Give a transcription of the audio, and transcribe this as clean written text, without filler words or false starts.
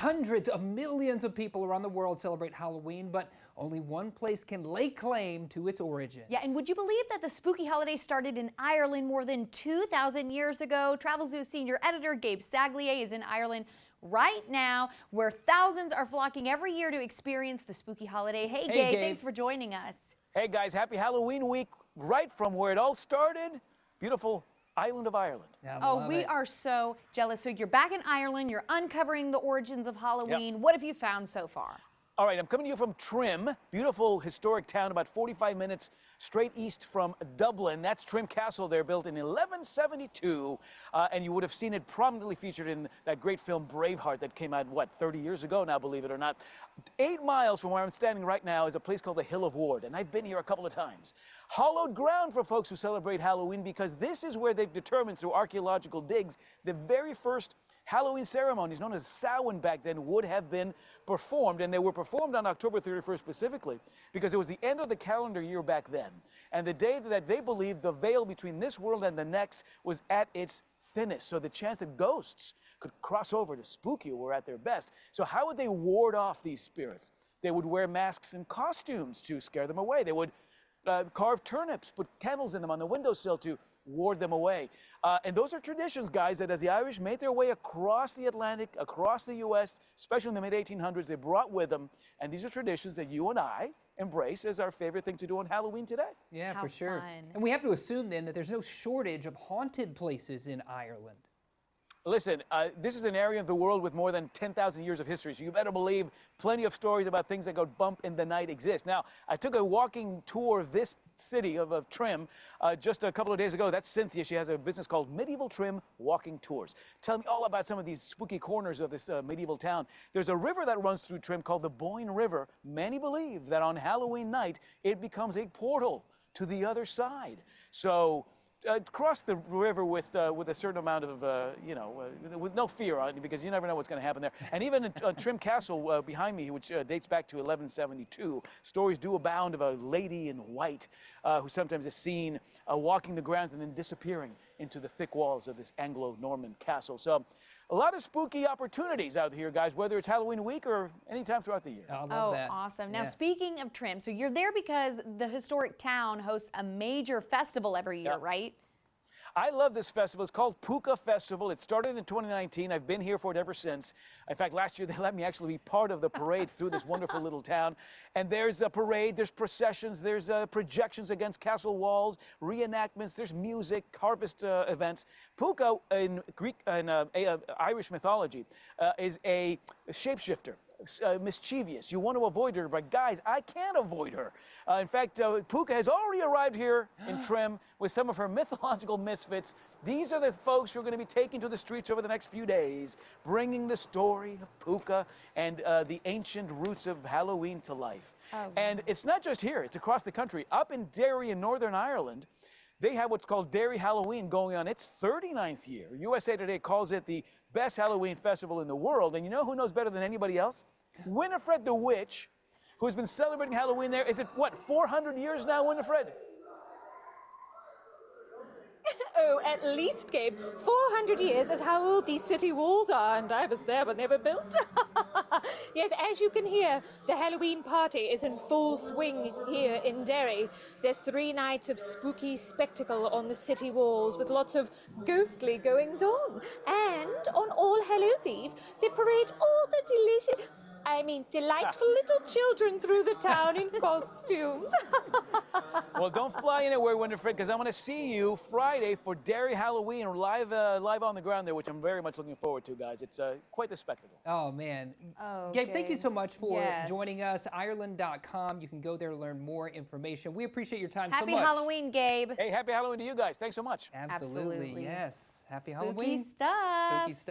Hundreds of millions of people around the world celebrate Halloween, but only one place can lay claim to its origins. Yeah, and would you believe that the spooky holiday started in Ireland more than 2,000 years ago? Travel Zoo senior editor Gabe Saglier is in Ireland right now, where thousands are flocking every year to experience the spooky holiday. Hey, Gabe, thanks for joining us. Hey guys, happy Halloween week, right from where it all started, beautiful island of Ireland. Yeah, we are so jealous. So you're back in Ireland, you're uncovering the origins of Halloween. Yep. What have you found so far? All right, I'm coming to you from Trim, beautiful historic town about 45 minutes straight east from Dublin. That's Trim Castle there, built in 1172, and you would have seen it prominently featured in that great film Braveheart that came out, what, 30 years ago now, believe it or not. 8 miles from where I'm standing right now is a place called the Hill of Ward, and I've been here a couple of times. Hallowed ground for folks who celebrate Halloween, because this is where they've determined through archaeological digs the very first Halloween ceremonies, known as Samhain back then, would have been performed, and they were performed on October 31st specifically because it was the end of the calendar year back then, and the day that they believed the veil between this world and the next was at its thinnest, so the chance that ghosts could cross over to spook you were at their best. So how would they ward off these spirits? They would wear masks and costumes to scare them away. They would carve turnips, put candles in them on the windowsill to ward them away. And those are traditions, guys, that as the Irish made their way across the Atlantic, across the U.S., especially in the mid-1800s, they brought with them. And these are traditions that you and I embrace as our favorite thing to do on Halloween today. Yeah, How for sure. fun. And we have to assume then that there's no shortage of haunted places in Ireland. Listen, this is an area of the world with more than 10,000 years of history, so you better believe plenty of stories about things that go bump in the night exist. Now, I took a walking tour of this city of Trim just a couple of days ago. That's Cynthia. She has a business called Medieval Trim Walking Tours. Tell me all about some of these spooky corners of this medieval town. There's a river that runs through Trim called the Boyne River. Many believe that on Halloween night, it becomes a portal to the other side. So cross the river with a certain amount of, with no fear on it, because you never know what's going to happen there. And even in Trim Castle behind me, which dates back to 1172, stories do abound of a lady in white who sometimes is seen walking the grounds and then disappearing into the thick walls of this Anglo-Norman castle. So a lot of spooky opportunities out here, guys, whether it's Halloween week or any time throughout the year. I love that. Awesome. Now, Yeah. speaking of Trim, so you're there because the historic town hosts a major festival every year, right? I love this festival. It's called Puka Festival. It started in 2019. I've been here for it ever since. In fact, last year they let me actually be part of the parade through this wonderful little town. And there's a parade, there's processions, there's projections against castle walls, reenactments, there's music, harvest events. Puka in Greek and Irish mythology is a shapeshifter. Mischievous. You want to avoid her, but guys, I can't avoid her. In fact, Puka has already arrived here in Trim with some of her mythological misfits. These are the folks who are going to be taken to the streets over the next few days, bringing the story of Puka and the ancient roots of Halloween to life. And it's not just here, it's across the country. Up in Derry in Northern Ireland, they have what's called Derry Halloween going on its 39th year. USA Today calls it the best Halloween festival in the world. And you know who knows better than anybody else? Winifred the Witch, who's been celebrating Halloween there. Is it, what, 400 years now, Winifred? Oh, at least, Gabe. 400 years is how old these city walls are, and I was there when they were built. Yes, as you can hear, the Halloween party is in full swing here in Derry. There's 3 nights of spooky spectacle on the city walls with lots of ghostly goings-on. And on All Hallows Eve, they parade all the delightful little children through the town in costumes. Well, don't fly anywhere, Winifred, because I'm going to see you Friday for Derry Halloween live on the ground there, which I'm very much looking forward to, guys. It's quite the spectacle. Oh, man. Oh, Gabe, thank you so much for Yes. joining us. Ireland.com. You can go there to learn more information. We appreciate your time so Happy much. Halloween, Gabe. Hey, happy Halloween to you guys. Thanks so much. Absolutely. Absolutely. Yes. Happy Spooky Halloween. stuff. Spooky stuff.